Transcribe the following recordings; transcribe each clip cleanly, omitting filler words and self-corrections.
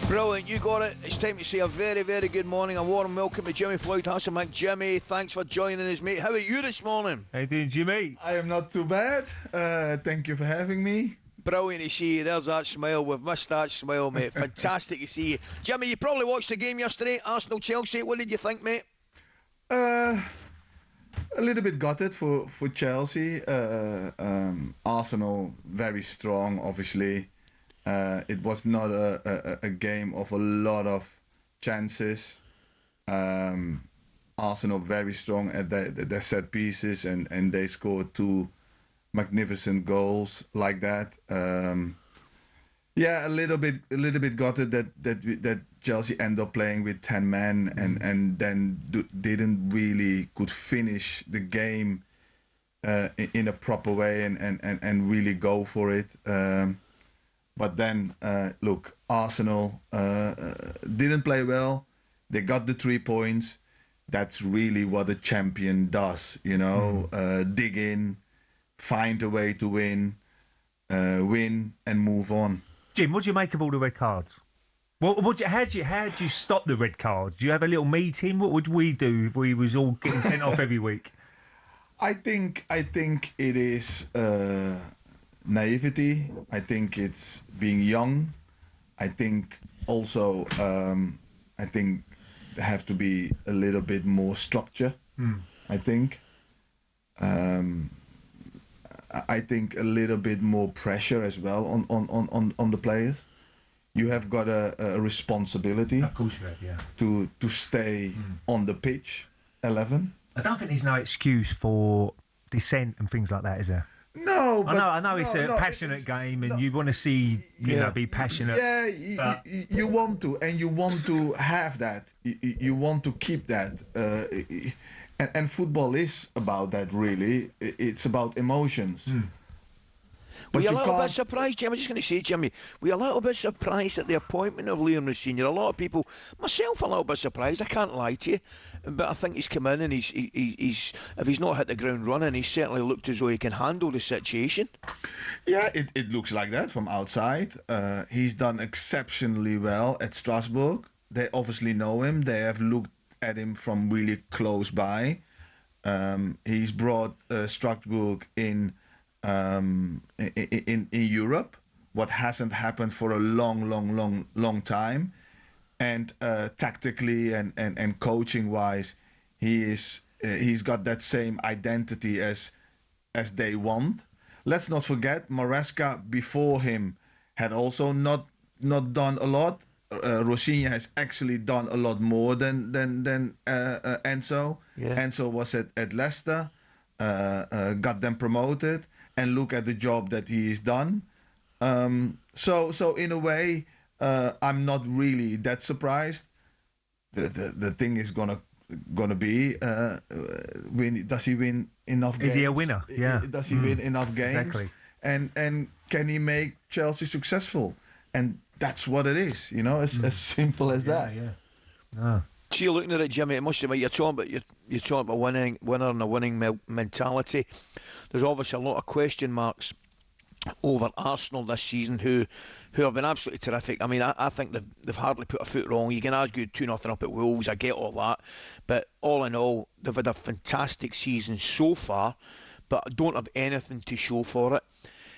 Brilliant, you got it. It's time to say a very, very good morning. A warm welcome to Jimmy Floyd Hasselbaink. Jimmy, thanks for joining us, mate. How are you this morning? How you doing, Jimmy? I am not too bad. Thank you for having me. Brilliant to see you. There's that smile. We've missed that smile, mate. Fantastic to see you. Jimmy, you probably watched the game yesterday, Arsenal-Chelsea. What did you think, mate? A little bit gutted for Chelsea. Arsenal, very strong, obviously. It was not a game of a lot of chances. Arsenal very strong at their set pieces, and they scored two magnificent goals like that. A little bit gutted that Chelsea end up playing with 10 men and then didn't really could finish the game in a proper way and really go for it. But then, look, Arsenal didn't play well. They got the 3 points. That's really what a champion does, you know. Dig in, find a way to win, win and move on. Jim, what do you make of all the red cards? How do you stop the red cards? Do you have a little meeting? What would we do if we was all getting sent off every week? I think it is naivety. I think it's being young. I think also I think there have to be a little bit more structure. I think I think a little bit more pressure as well on the players. You have got a responsibility. Of course you have, yeah. To stay on the pitch, 11. I don't think there's no excuse for dissent and things like that, is there? No, but I know it's a passionate game, and you want to see, you know, be passionate. Yeah, you want to, and you want to have that. You want to keep that. And football is about that, really. It's about emotions. Were you a little bit surprised, Jim? I'm just going to say, Jimmy, were you a little bit surprised at the appointment of Liam Senior? A lot of people, myself, a little bit surprised. I can't lie to you, but I think he's come in and he's if he's not hit the ground running, he's certainly looked as though he can handle the situation. Yeah, it looks like that from outside. He's done exceptionally well at Strasbourg. They obviously know him. They have looked at him from really close by. He's brought Strasbourg in Europe, what hasn't happened for a long time, and tactically and coaching wise, he's got that same identity as they want. Let's not forget Maresca before him had also not done a lot. Roshinha has actually done a lot more than Enzo. Yeah. Enzo was at Leicester, got them promoted. And look at the job that he's done. So in a way, I'm not really that surprised. The thing is gonna be does he win enough games? Is he a winner? Yeah. Does he win enough games? Exactly. And can he make Chelsea successful? And that's what it is. You know, as simple as that. Yeah. So you're looking at it, Jimmy. It must be you're talking about winner and a winning mentality. There's obviously a lot of question marks over Arsenal this season, who have been absolutely terrific. I mean, I think they've hardly put a foot wrong. You can argue 2-0 up at Wolves. I get all that, but all in all, they've had a fantastic season so far, but don't have anything to show for it.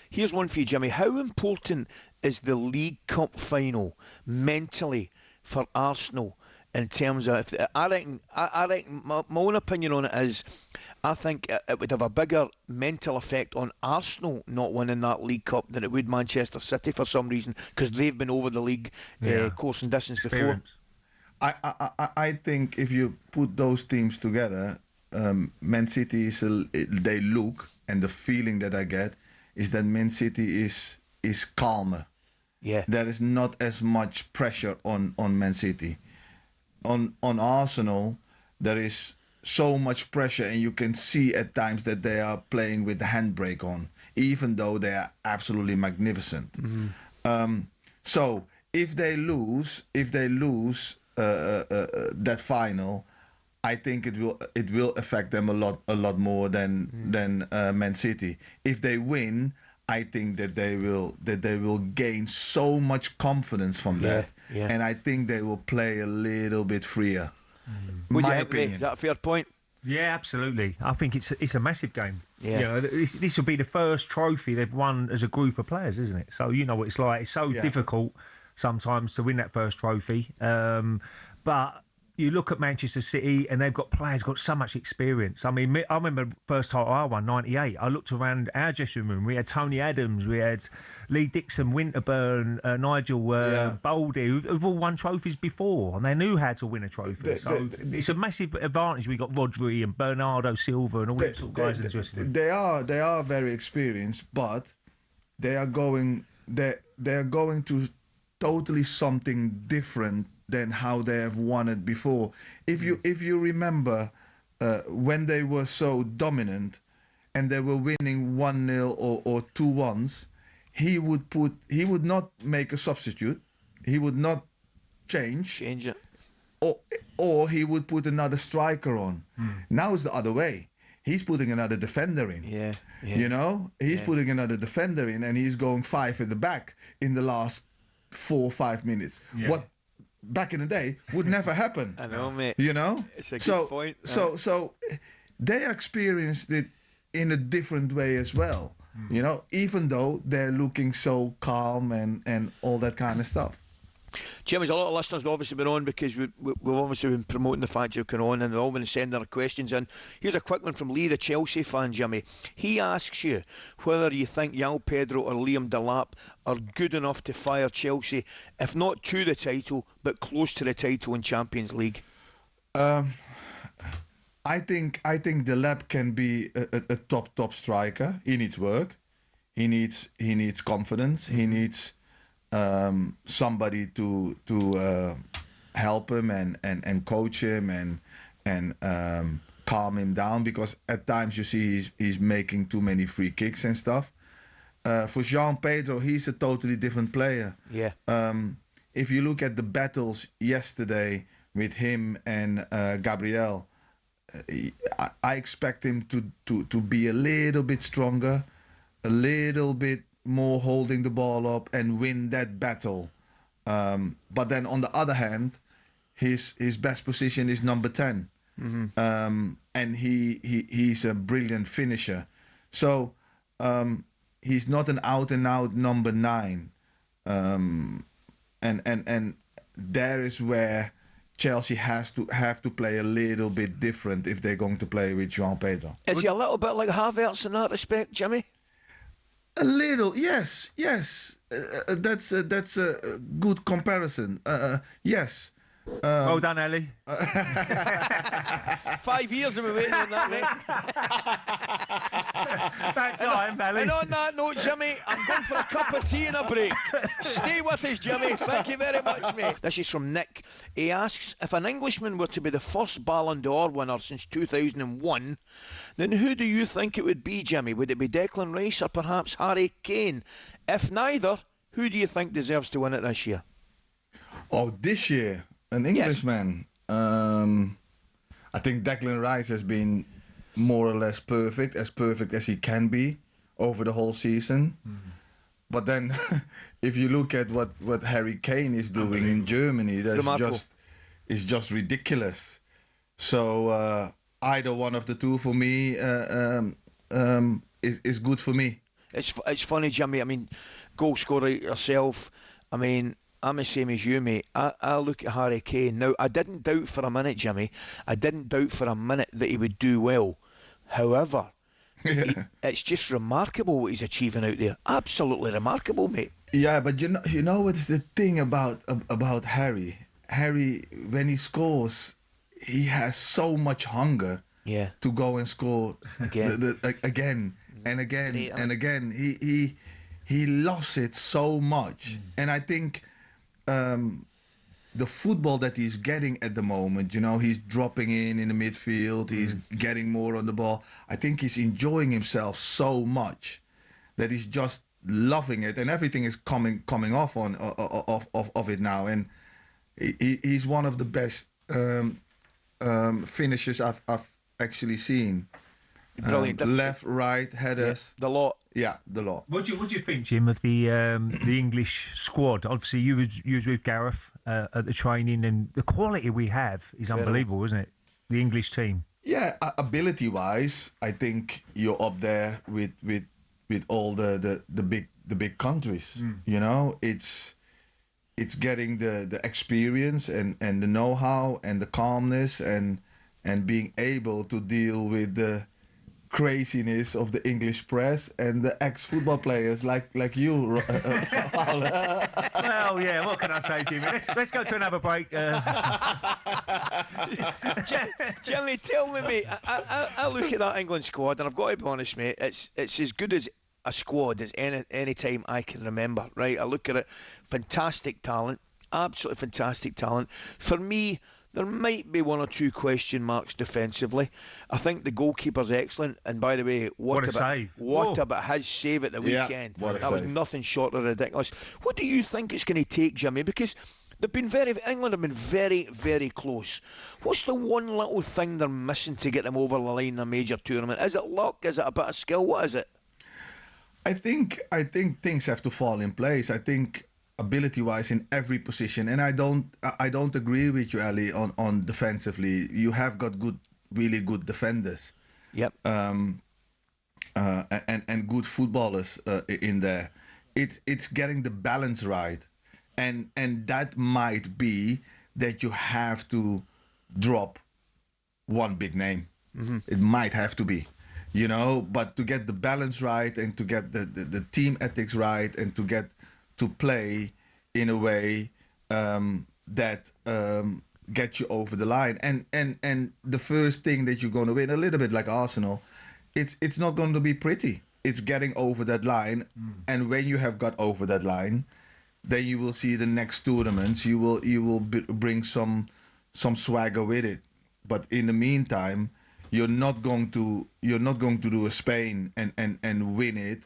Here's one for you, Jimmy. How important is the League Cup final mentally for Arsenal? In terms of, I reckon my own opinion on it is, I think it would have a bigger mental effect on Arsenal not winning that League Cup than it would Manchester City for some reason, because they've been over the league course and distance before. I think if you put those teams together, Man City they look, and the feeling that I get is that Man City is calmer. Yeah, there is not as much pressure on Man City. On Arsenal, there is so much pressure, and you can see at times that they are playing with the handbrake on, even though they are absolutely magnificent. So if they lose that final, I think it will affect them a lot more than Man City. If they win, I think that they will gain so much confidence from that, and I think they will play a little bit freer. What do you My think, Ray? opinion. Is that a fair point? Yeah, absolutely. I think it's a massive game. Yeah. You know, this will be the first trophy they've won as a group of players, isn't it? So you know what it's like. It's so difficult sometimes to win that first trophy. But you look at Manchester City and they've got players got so much experience. I mean, I remember the first title I won, 98. I looked around our dressing room. We had Tony Adams, we had Lee Dixon, Winterburn, Nigel Boldy, who've all won trophies before, and they knew how to win a trophy. So it's a massive advantage. We got Rodri and Bernardo Silva and all these sort of guys in the dressing room. They are very experienced, but they are going to totally something different than how they have won it before. If you remember when they were so dominant and they were winning 1-0 or 2-1s, he would not make a substitute. He would not change it. Or he would put another striker on. Now it's the other way. He's putting another defender in. Yeah. You know, he's putting another defender in, and he's going 5 at the back in the last 4 or 5 minutes. Yeah. What back in the day would never happen. I know, mate. You know, It's a good point. So they experienced it in a different way as well. You know, even though they're looking so calm and all that kind of stuff. Jim, there's a lot of listeners have obviously been on because we've obviously been promoting the fact you've gone on, and they've all been sending their questions in. Here's a quick one from Lee, the Chelsea fan, Jimmy. He asks you whether you think João Pedro or Liam Delap are good enough to fire Chelsea, if not to the title, but close to the title in Champions League. I think Delap can be a top striker. He needs work. He needs confidence. He needs somebody to help him and coach him and calm him down, because at times you see he's making too many free kicks and stuff. For João Pedro, he's a totally different player. Yeah. If you look at the battles yesterday with him and Gabriel, I expect him to be a little bit stronger, a little bit more holding the ball up and win that battle. But then on the other hand, his best position is number 10. And he's a brilliant finisher. So he's not an out and out number 9. And there is where Chelsea have to play a little bit different if they're going to play with João Pedro. Is he a little bit like Havertz in that respect, Jimmy? A little, yes. That's a good comparison. Yes. Well done, Ellie. 5 years have we waiting on that, mate. That time, Ellie. And on that note, Jimmy, I'm going for a cup of tea and a break. Stay with us, Jimmy. Thank you very much, mate. This is from Nick. He asks, if an Englishman were to be the first Ballon d'Or winner since 2001, then who do you think it would be, Jimmy? Would it be Declan Rice or perhaps Harry Kane? If neither, who do you think deserves to win it this year? Oh, this year? An Englishman. I think Declan Rice has been more or less perfect as he can be over the whole season. But then, if you look at what Harry Kane is doing in Germany, it's just ridiculous. So either one of the two for me is good for me. It's funny, Jimmy. I mean, goal scorer yourself. I mean, I'm the same as you, mate. I look at Harry Kane. Now, I didn't doubt for a minute, Jimmy. I didn't doubt for a minute that he would do well. However, it's just remarkable what he's achieving out there. Absolutely remarkable, mate. Yeah, but you know what is the thing about Harry? Harry, when he scores, he has so much hunger to go and score again and again and again. He loves it so much. And I think the football that he's getting at the moment, you know, he's dropping in the midfield, he's getting more on the ball. I think he's enjoying himself so much that he's just loving it, and everything is coming off of it now. And he's one of the best finishers I've actually seen Brilliant. Left, right, headers. The lot. Yeah, the lot. What do you think, Jim, of the English squad? Obviously, you was with Gareth at the training, and the quality we have is unbelievable, isn't it? The English team. Yeah, ability-wise, I think you're up there with all the big countries. You know, it's getting the experience and the know-how and the calmness and being able to deal with the craziness of the English press and the ex-football players like you. Well, yeah. What can I say, Jimmy? Let's go to another break. Jimmy, tell me, mate. I look at that England squad, and I've got to be honest, mate. It's as good as a squad as any time I can remember. Right? I look at it, fantastic talent, absolutely fantastic talent. For me, there might be one or two question marks defensively. I think the goalkeeper's excellent. And by the way, what a save. What about his save at the weekend? That was nothing short of ridiculous. What do you think it's going to take, Jimmy? Because England have been very, very close. What's the one little thing they're missing to get them over the line in a major tournament? Is it luck? Is it a bit of skill? What is it? I think things have to fall in place. I think ability-wise in every position, and I don't agree with you, Ali, on defensively. You have got really good defenders. Yep. And good footballers in there. It's getting the balance right, and that might be that you have to drop one big name. It might have to be, you know. But to get the balance right and to get the team ethics right and to get to play in a way that gets you over the line. And the first thing that you're going to win, a little bit like Arsenal, it's not going to be pretty. It's getting over that line. And when you have got over that line, then you will see the next tournaments. You will bring some swagger with it. But in the meantime, you're not going to do a Spain and win it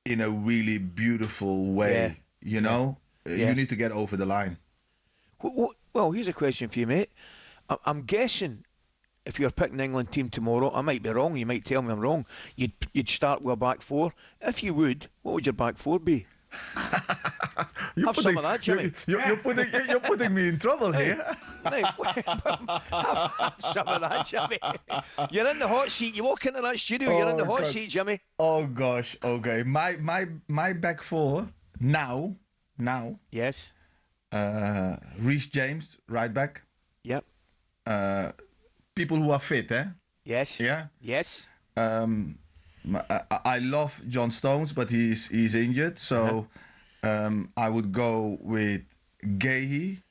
in a really beautiful way. You know, you need to get over the line. Well, here's a question for you, mate. I'm guessing if you're picking the England team tomorrow, I might be wrong. You might tell me I'm wrong. You'd start with a back four. If you would, what would your back four be? Have some of that, Jimmy. You're putting me in trouble here. Have some of that, Jimmy. You're in the hot seat. You walk into that studio, you're in the hot seat, Jimmy. Oh gosh. Okay. My back four now. Yes. Reece James, right back. Yep. People who are fit, eh? Yes. Yeah. Yes. I love John Stones, but he's injured, so I would go with Gahey,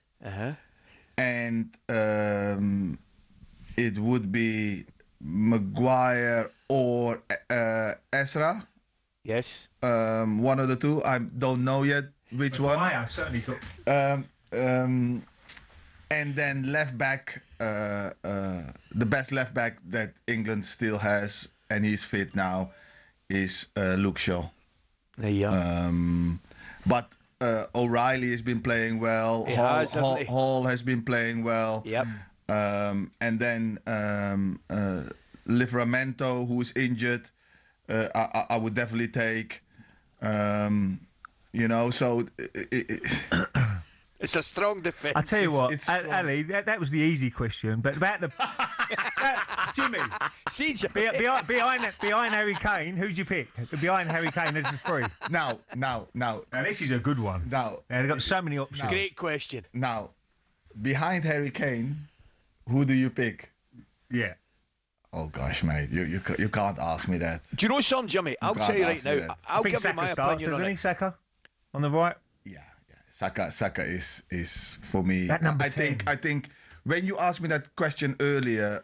and it would be Maguire or Ezra. Yes. One of the two. I don't know yet which Maguire, one. certainly got. And then left back, the best left back that England still has, and he's fit now, is Luke Shaw. But O'Reilly has been playing well. Hall has been playing well. Yep. And then Livramento, who is injured, I would definitely take. You know, so it's a strong defence. I tell you what, Ali, that was the easy question, but about the Jimmy, behind Harry Kane, who'd you pick? Behind Harry Kane, there's the three. Now, this is a good one. Now, they've got so many options. Great question. Now, behind Harry Kane, who do you pick? Yeah. Oh gosh, mate, you can't ask me that. Do you know something, Jimmy? I'll tell you right now. I'll give you my opinion on it. Saka on the right. Yeah. Saka is for me. That number 10. 10. I think when you asked me that question earlier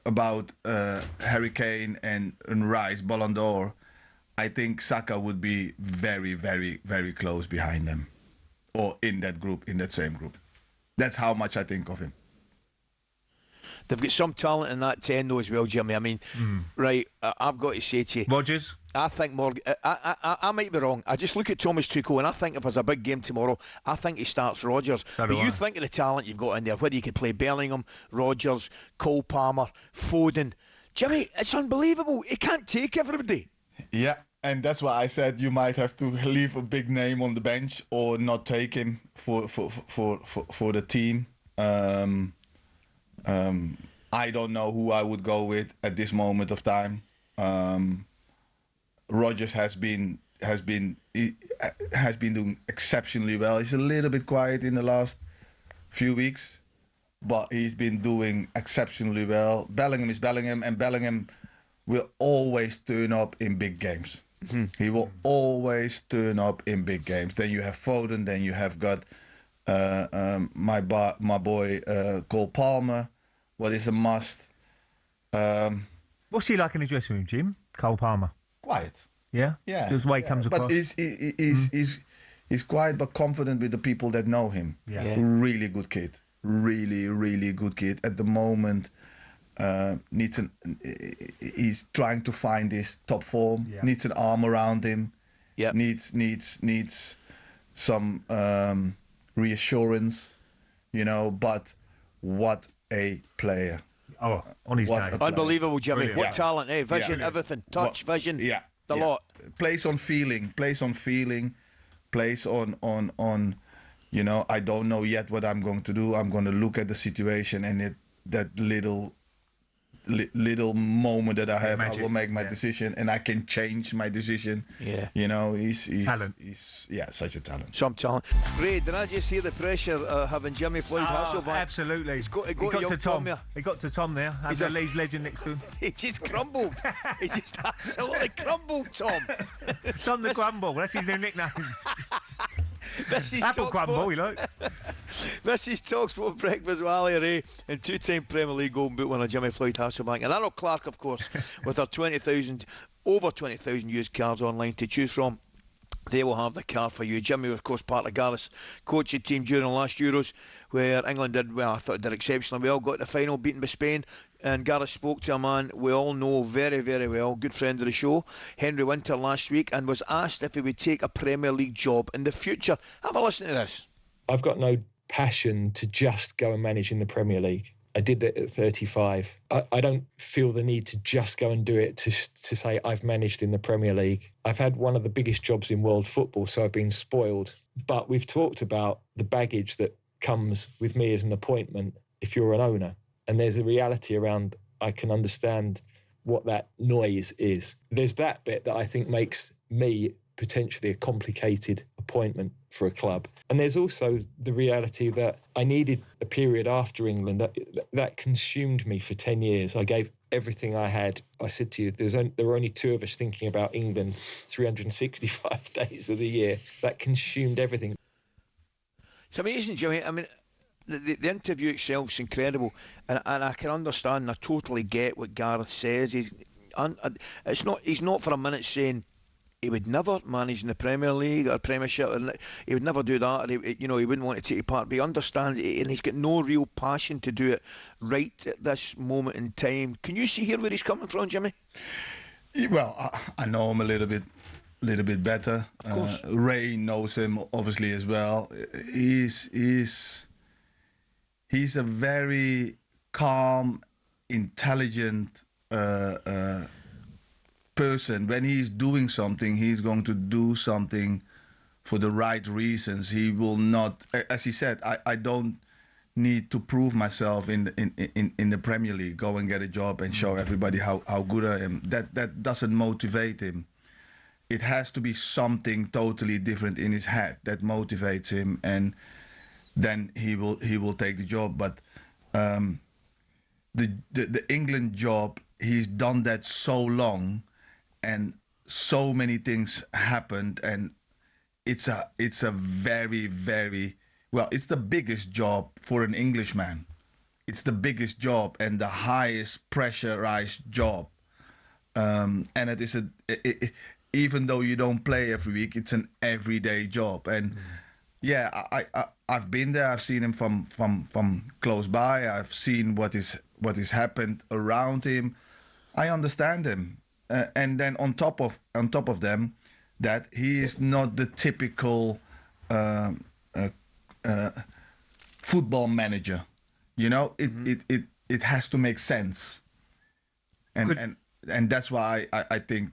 about Harry Kane and Rice, Ballon d'Or, I think Saka would be very, very, very close behind them, or in that group, in that same group. That's how much I think of him. They've got some talent in that 10 though as well, Jimmy. I mean, right, I've got to say to you, Rodgers? I think Morgan. I might be wrong. I just look at Thomas Tuchel and I think if there's a big game tomorrow, I think he starts Rodgers. So but do you I. think of the talent you've got in there, whether you could play Bellingham, Rodgers, Cole Palmer, Foden. Jimmy, it's unbelievable. He can't take everybody. Yeah, and that's why I said you might have to leave a big name on the bench or not take him for the team. I don't know who I would go with at this moment of time. Rodgers has been doing exceptionally well. He's a little bit quiet in the last few weeks, but he's been doing exceptionally well. Bellingham is Bellingham, and Bellingham will always turn up in big games. He will always turn up in big games. Then you have Foden. Then you have got my boy Cole Palmer. What is a must? What's he like in the dressing room, Jim? Cole Palmer. Quiet. Yeah? Yeah. Just the way he comes across. But he's quiet but confident with the people that know him. Yeah. Really good kid. Really good kid. At the moment, he's trying to find his top form. Yeah. Needs an arm around him. Yeah. Needs some reassurance, but what a player. Oh, on his What day. a player. Unbelievable, Jimmy. Brilliant. What Yeah. talent, eh? Vision, Yeah. everything. Touch, vision. Yeah. The lot. Plays on feeling. Plays on, I don't know yet what I'm going to do. I'm going to look at the situation and that little moment that I have, magic. I will make my decision and I can change my decision. Yeah. He's Talent. He's such a talent. Some talent. Ray, did I just hear the pressure having Jimmy Floyd Hasselbaink? Absolutely. He's got to go he got to to young Tom. Tom, yeah. He got to Tom there. Has a Leeds legend next to him. He just crumbled. He just absolutely crumbled, Tom. Tom the Grumble. That's his new nickname. This is Apple talkSPORT. Crumble, you know. This is talkSPORT Breakfast with Ali Ray and two-time Premier League Golden Boot winner Jimmy Floyd Hasselbaink. And Errol Clark, of course, with our over 20,000 used cars online to choose from. They will have the car for you. Jimmy, of course, part of Gareth's coaching team during the last Euros, where England did, well, I thought did exceptionally well, got the final, beaten by Spain. And Gareth spoke to a man we all know very, very well, good friend of the show, Henry Winter, last week, and was asked if he would take a Premier League job in the future. Have a listen to this. I've got no passion to just go and manage in the Premier League. I did that at 35. I don't feel the need to just go and do it to say I've managed in the Premier League. I've had one of the biggest jobs in world football, so I've been spoiled. But we've talked about the baggage that comes with me as an appointment if you're an owner. And there's a reality around, I can understand what that noise is. There's that bit that I think makes me potentially a complicated appointment for a club. And there's also the reality that I needed a period after England that consumed me for 10 years. I gave everything I had. I said to you, there were only two of us thinking about England 365 days of the year. That consumed everything. It's amazing, Jimmy. I mean, the interview itself is incredible, and I can understand. I totally get what Gareth says. He's not for a minute saying he would never manage in the Premier League or Premiership. He would never do that. Or he wouldn't want to take part. But he understands it, and he's got no real passion to do it right at this moment in time. Can you see here where he's coming from, Jimmy? Well, I know him a little bit better. Of course. Ray knows him obviously as well. He's a very calm, intelligent person. When he's doing something, he's going to do something for the right reasons. He will not, as he said, I don't need to prove myself in the Premier League. Go and get a job and show everybody how good I am. That doesn't motivate him. It has to be something totally different in his head that motivates him, and then he will take the job. But the England job, he's done that so long, and so many things happened, and it's a very, very, well, it's the biggest job for an Englishman. It's the biggest job and the highest pressurized job, and it is even though you don't play every week, it's an everyday job. And yeah, I've been there. I've seen him from close by. I've seen what is happened around him. I understand him, and then on top of them, that he is not the typical football manager. You know, it has to make sense, and that's why I think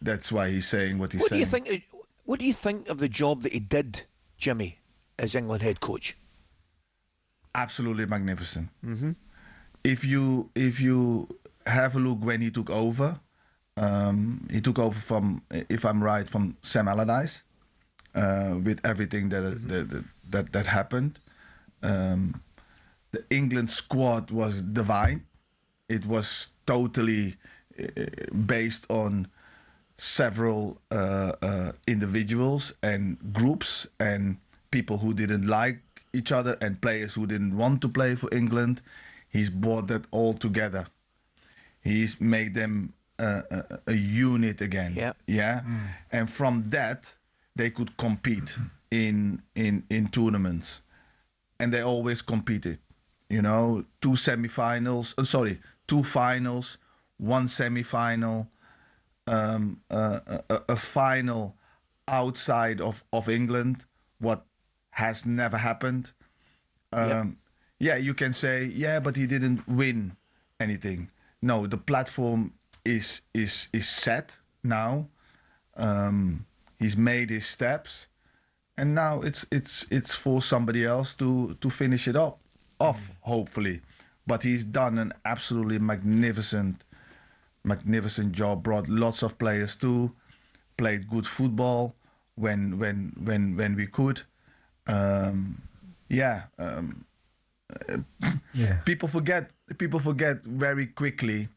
that's why he's saying what he's saying. What do you think of the job that he did, Jimmy, as England head coach? Absolutely magnificent. Mm-hmm. If you have a look when he took over from, if I'm right, from Sam Allardyce, with everything that happened. The England squad was divine. It was totally based on several individuals and groups and people who didn't like each other and players who didn't want to play for England. He's brought that all together. He's made them a unit again. Yeah. And from that, they could compete in tournaments, and they always competed. You know, two finals, one semi-final, a final outside of England, what has never happened. Yeah, you can say, but he didn't win anything. No, the platform is set now. He's made his steps, and now it's for somebody else to finish it off, hopefully. But he's done an absolutely magnificent job. Brought lots of players too. Played good football when we could. People forget very quickly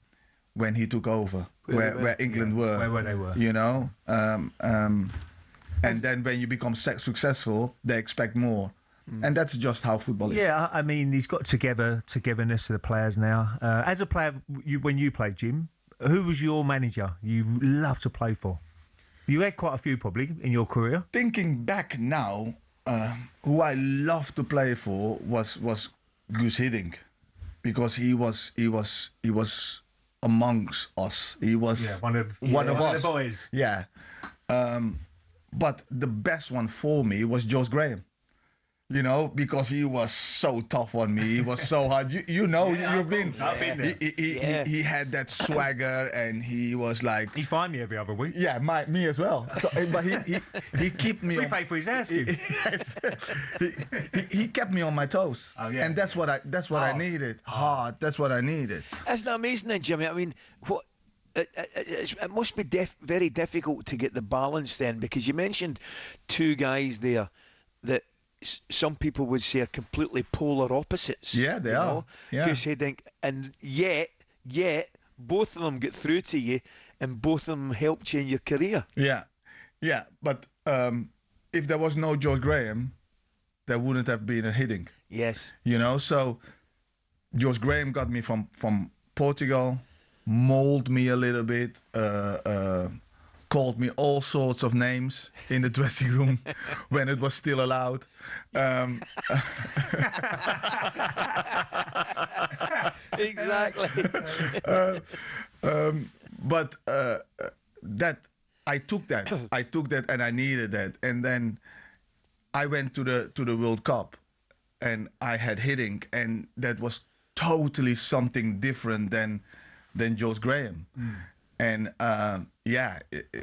when he took over where England were. Where they were. You know. And then when you become successful, they expect more. And that's just how football is. Yeah, I mean, he's got togetherness of the players now. As a player, when you played, Jim, who was your manager you loved to play for? You had quite a few probably in your career. Thinking back now, who I loved to play for was Guus Hiddink, because he was amongst us. He was one of us. The boys. Yeah. But the best one for me was George Graham. You know, because he was so tough on me. He was so hard. You've been there. He had that swagger, and he was like... He'd find me every other week. Yeah, me as well. So, but he kept me... We paid for his ass. He kept me on my toes. Oh, yeah. And that's what I needed. Hard. That's what I needed. Isn't that amazing then, Jimmy? I mean, what... It must be very difficult to get the balance then, because you mentioned two guys there that some people would say are completely polar opposites. Yeah, they are. Yeah. Guus Hiddink, and yet both of them get through to you, and both of them helped you in your career. Yeah. But if there was no George Graham, there wouldn't have been a Hiddink. Yes. You know, so George Graham got me from Portugal, molded me a little bit, called me all sorts of names in the dressing room when it was still allowed. Exactly. But that I took that, and I needed that, and then I went to the World Cup, and I had Hiddink, and that was totally something different than George Graham. And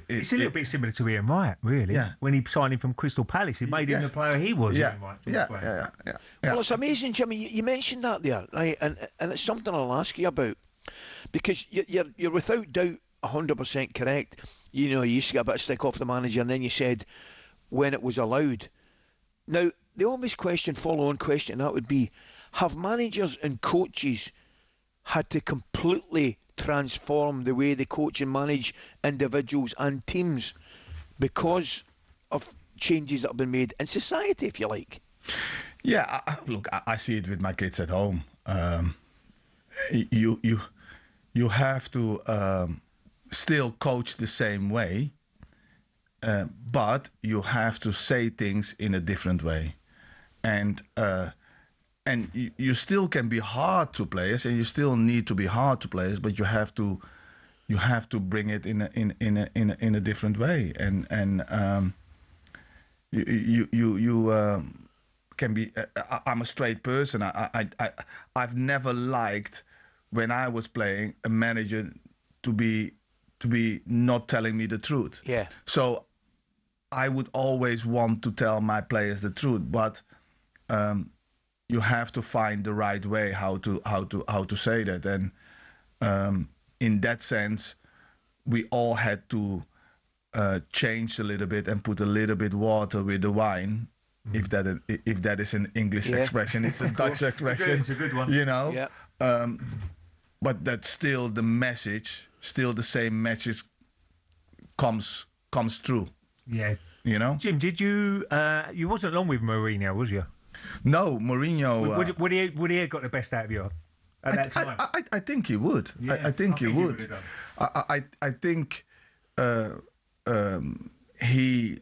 it's a little bit similar to Ian Wright, really. Yeah. When he signed him from Crystal Palace, it made him the player he was. Yeah. Ian Wright, Yeah. Well, it's amazing, Jimmy. You mentioned that there, right? And it's something I'll ask you about, because you're without doubt 100% correct. You know, you used to get a bit of stick off the manager, and then you said when it was allowed. Now, the obvious follow-on question, that would be: have managers and coaches had to completely transform the way they coach and manage individuals and teams because of changes that have been made in society, if you like? Yeah, look, I see it with my kids at home. You have to still coach the same way, but you have to say things in a different way, and you still can be hard to players, and you still need to be hard to players, but you have to bring it in a different way, and you can be. I'm a straight person. I've never liked when I was playing a manager to be not telling me the truth. Yeah. So I would always want to tell my players the truth, but you have to find the right way how to say that, and in that sense, we all had to change a little bit and put a little bit water with the wine. If that is an English expression, it's a Dutch expression. It's a good one. You know. Yeah. But that's still the message. Still the same message comes through. Yeah. You know. Jim, did you? You wasn't long with Mourinho, was you? No, Mourinho. Would he have got the best out of you at that time? I think he would. Yeah, I think he would. I think he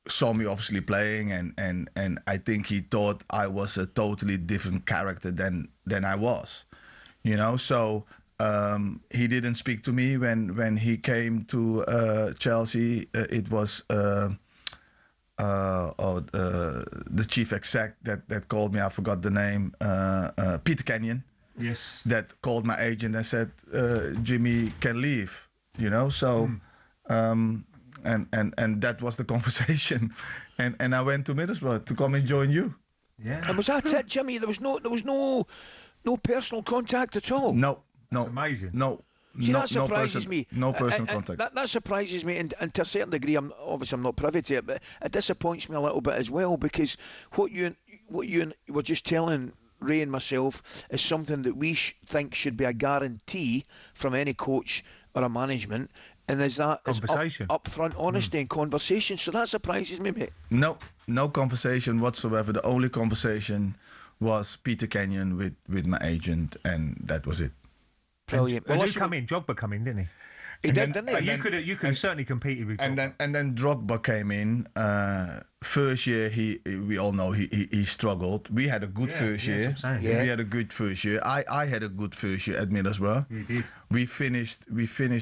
saw me obviously playing, and I think he thought I was a totally different character than I was. You know, so he didn't speak to me when he came to Chelsea. It was the chief exec that called me. I forgot the name. Peter Kenyon. Yes. That called my agent and said, Jimmy can leave. You know, so and that was the conversation, and I went to Middlesbrough to come and join you. Yeah. And was that it, Jimmy? There was no personal contact at all. No. That's amazing. No. See, that surprises me. No personal contact. That surprises me, and to a certain degree, I'm not privy to it, but it disappoints me a little bit as well, because what you were just telling Ray and myself is something that we think should be a guarantee from any coach or a management, and there's that conversation, upfront honesty and conversation. So that surprises me, mate. No conversation whatsoever. The only conversation was Peter Kenyon with my agent, and that was it. Brilliant. And who come in? Drogba come in, didn't he? He did, didn't he? You could have certainly competed with Drogba. And then Drogba came in. First year, we all know he struggled. We had a good first year. We had a good first year. I had a good first year at Middlesbrough. You did. We finished.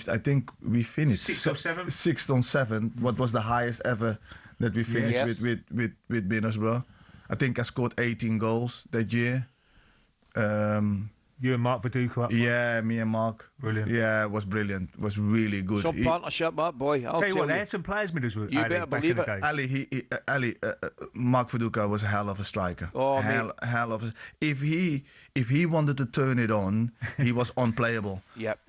I think we finished sixth or seventh. Sixth or seventh. What was the highest ever that we finished with Middlesbrough? I think I scored 18 goals that year. You and Mark Viduka up? Yeah, me and Mark. Brilliant. Yeah, it was brilliant. It was really good. Some partnership, that boy. I'll tell you what, they had some players Middlesbrough. You better believe it. Ali, Mark Viduka was a hell of a striker. Oh, hell of a. If he wanted to turn it on, he was unplayable. Yep.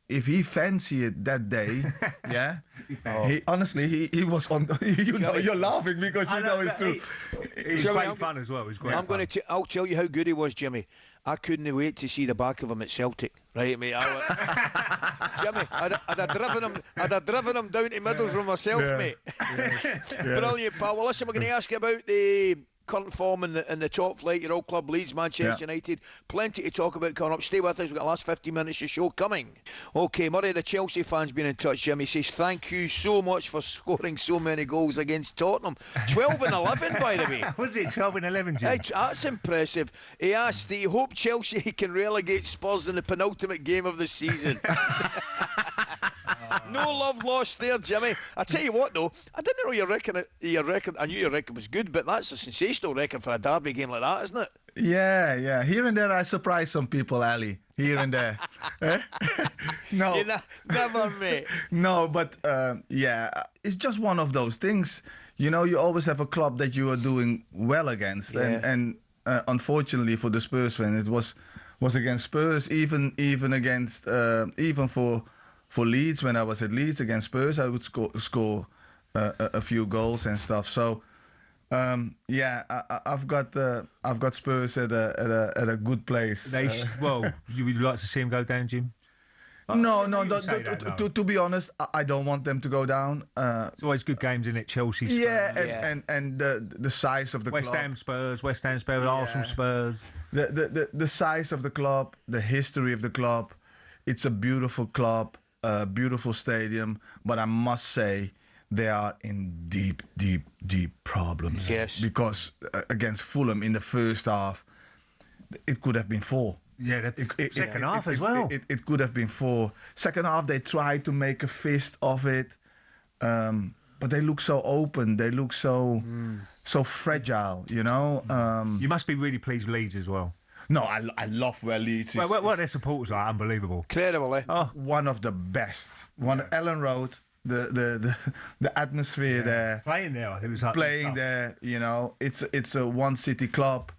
If he fancied it that day, yeah, he honestly he was on. You know, you're laughing because you know it's true. It's great fun as well. It was great. I'll tell you how good he was, Jimmy. I couldn't wait to see the back of him at Celtic, right, mate? Jimmy, I'd have driven him down to Middlesbrough myself, mate. Brilliant, pal. Well, listen, we're going to ask you about the current form in the top flight, your old club Leeds, Manchester United. Plenty to talk about coming up. Stay with us. We've got the last 50 minutes of show coming. Okay, Murray, the Chelsea fan's been in touch. Jimmy says, thank you so much for scoring so many goals against Tottenham. 12 and 11, by the way. Was it 12 and 11, Jim? That's impressive. He asked, do you hope Chelsea can relegate Spurs in the penultimate game of the season? No love lost there, Jimmy. I tell you what, though, I didn't know your record. I knew your record was good, but that's a sensational record for a derby game like that, isn't it? Yeah. Here and there, I surprise some people, Ali. Here and there. No, never, mate. No, but it's just one of those things. You know, you always have a club that you are doing well against, and unfortunately for the Spurs fan, it was against Spurs. Even against even for Leeds, when I was at Leeds against Spurs, I would score a few goals and stuff. So I've got Spurs at a good place. You would like to see him go down, Jim? No. To be honest, I don't want them to go down. It's always good games, isn't it? Chelsea, Spurs. And the size of the West club. Ham Spurs, Arsenal Spurs. The size of the club, the history of the club. It's a beautiful club, a beautiful stadium. But I must say, they are in deep problems. Yes. Because against Fulham in the first half, it could have been 4. Yeah, second half as well. It could have been 4. Second half, they tried to make a fist of it, but they look so open. They look so fragile. You know. You must be really pleased with Leeds as well. No, I love where Leeds is. Well, what their supporters are unbelievable. Incredible, eh? Oh, One of the best. Ellen Road, the atmosphere there. playing there, it was like Playing tough. there, you know, it's a one city club.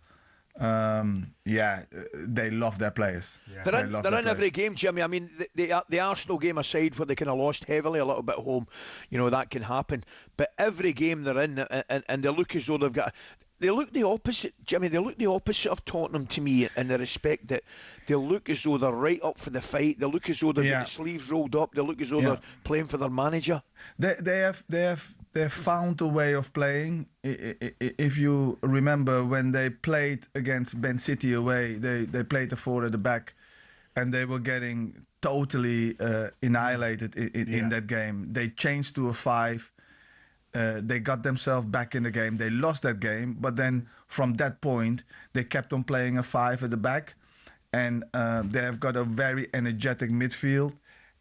They love their players. They're They in, love they're their in every players. game, Jimmy. I mean, the Arsenal game aside, where they kind of lost heavily a little bit at home, you know, that can happen. But every game they're in, and they look as though they've got. They look the opposite, Jimmy. They look the opposite of Tottenham to me, in the respect that they look as though they're right up for the fight. They look as though they've got the sleeves rolled up. They look as though they're playing for their manager. They've found a way of playing. If you remember when they played against Man City away, they played the 4 at the back, and they were getting totally annihilated in that game. They changed to a 5. They got themselves back in the game. They lost that game, but then from that point, they kept on playing a 5 at the back, and they have got a very energetic midfield,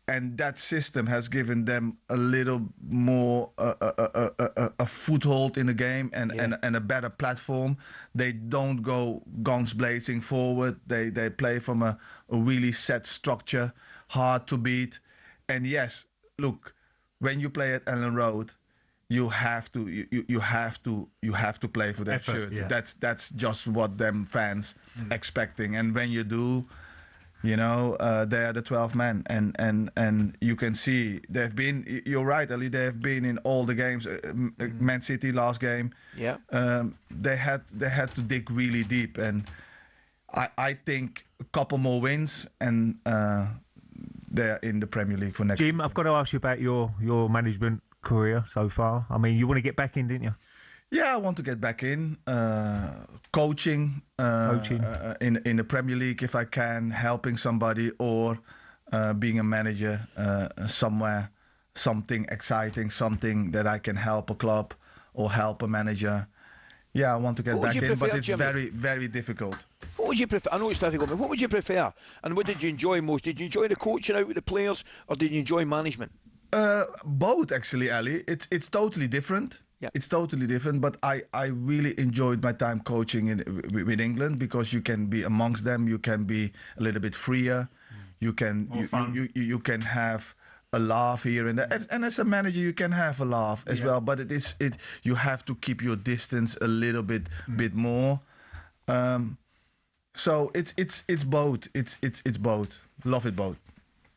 and that system has given them a little more a foothold in the game and a better platform. They don't go guns blazing forward. They play from a really set structure, hard to beat. And yes, look, when you play at Ellen Road, you have to play for that shirt. Yeah. That's just what them fans expecting. And when you do, you know, they are the 12 men, and you can see they've been. You're right, Ali. They've been in all the games. Man City last game. Yeah. They had to dig really deep, and I think a couple more wins, and they're in the Premier League for next. Jim, season. I've got to ask you about your management career so far. I mean, you want to get back in, didn't you? Yeah, I want to get back in coaching, in the Premier League if I can, helping somebody, or being a manager somewhere, something exciting, something that I can help a club or help a manager. Yeah, I want to get back in, but it's very, very difficult. What would you prefer? I know it's difficult, but what would you prefer? And what did you enjoy most? Did you enjoy the coaching out with the players, or did you enjoy management? Both, actually, Ali. It's totally different. Yeah. It's totally different, but I really enjoyed my time coaching with England, because you can be amongst them, you can be a little bit freer, you can have a laugh here and there, and as a manager you can have a laugh as well, but you have to keep your distance a little bit more. So it's both. It's both. Love it both.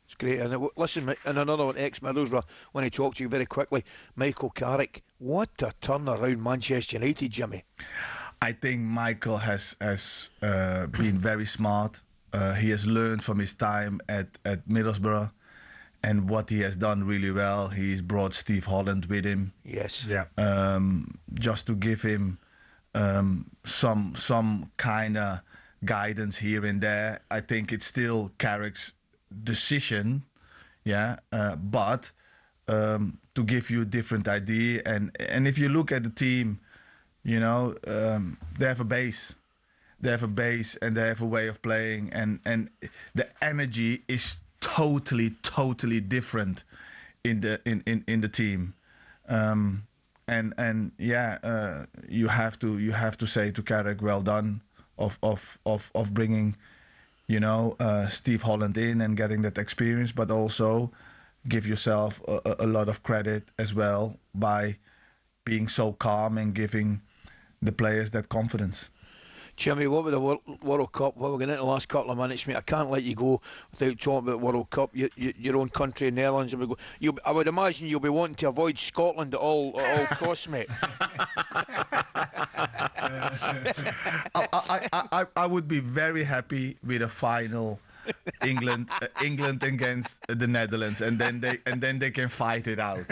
It's great. And listen, and another one, ex-Middlesbrough, when I talk to you very quickly, Michael Carrick. What a turn around Manchester United, Jimmy. I think Michael has been very smart. He has learned from his time at Middlesbrough, and what he has done really well. He's brought Steve Holland with him. Yes. Yeah. Just to give him some kind of guidance here and there. I think it's still Carrick's decision, but to give you a different idea, and if you look at the team, you know, they have a base, and they have a way of playing, and the energy is totally different in the team, you have to say to Carrick, well done of bringing, you know, Steve Holland in and getting that experience, but also give yourself a lot of credit as well by being so calm and giving the players that confidence. Jimmy, what with the World Cup? Well, we're getting into the last couple of minutes, mate. I can't let you go without talking about World Cup. Your own country, Netherlands. I would imagine you'll be wanting to avoid Scotland at all costs, mate. I would be very happy with a final, England against the Netherlands, and then they can fight it out.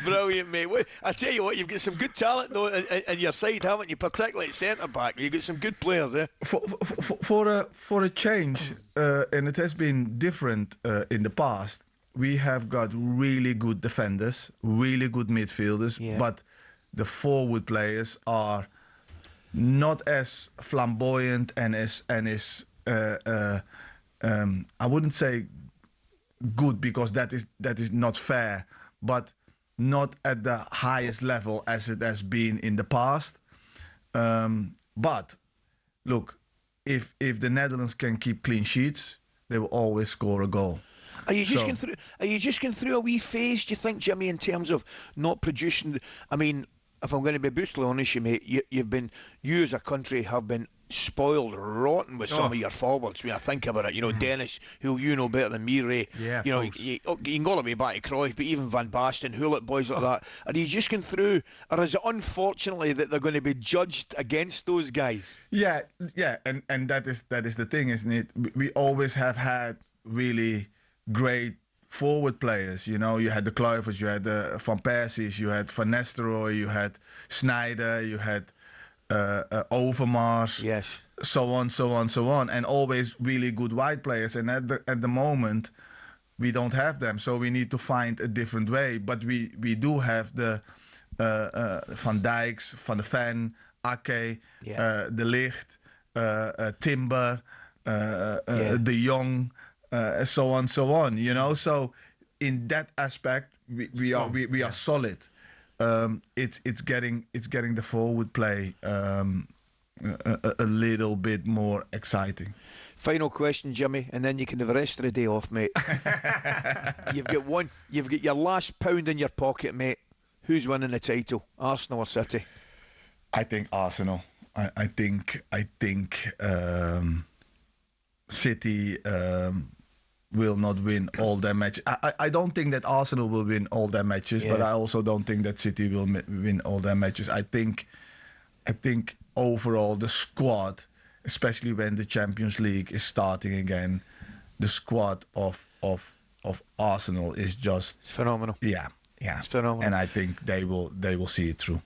Brilliant, mate. I tell you what, you've got some good talent though in your side, haven't you? Particularly at centre back, you've got some good players, eh? For a change, and it has been different in the past. we have got really good defenders, really good midfielders, but the forward players are not as flamboyant and as I wouldn't say good, because that is not fair, but not at the highest level as it has been in the past. But look, if the Netherlands can keep clean sheets, they will always score a goal. Are you just going through a wee phase, do you think, Jimmy, in terms of not producing? I mean, if I'm going to be brutally honest, mate, you as a country have been spoiled rotten with some of your forwards. When I think about it, Dennis, who you know better than me, Ray. Yeah, you can go all the way back to Cruyff, but even Van Basten, Hullet, boys like that. Are you just going through, or is it unfortunately that they're going to be judged against those guys? Yeah, and that is the thing, isn't it? We always have had really great forward players. You had the Kluivers, you had the Van Persie's, you had Van Nistelrooy, you had Sneijder, you had Overmars, yes, so on, and always really good wide players. And at the moment, we don't have them, so we need to find a different way. But we do have the Van Dijks, Van de Ven, Ake, De Ligt, Timber, De Jong, so on. So in that aspect, we are solid. It's getting the forward play a little bit more exciting. Final question, Jimmy, and then you can have the rest of the day off, mate. You've got your last pound in your pocket, mate. Who's winning the title, Arsenal or City? I think Arsenal. I think City will not win all their matches. I don't think that Arsenal will win all their matches, but I also don't think that City will win all their matches. I think overall the squad, especially when the Champions League is starting again, the squad of Arsenal is just phenomenal. Yeah, it's phenomenal, and I think they will see it through.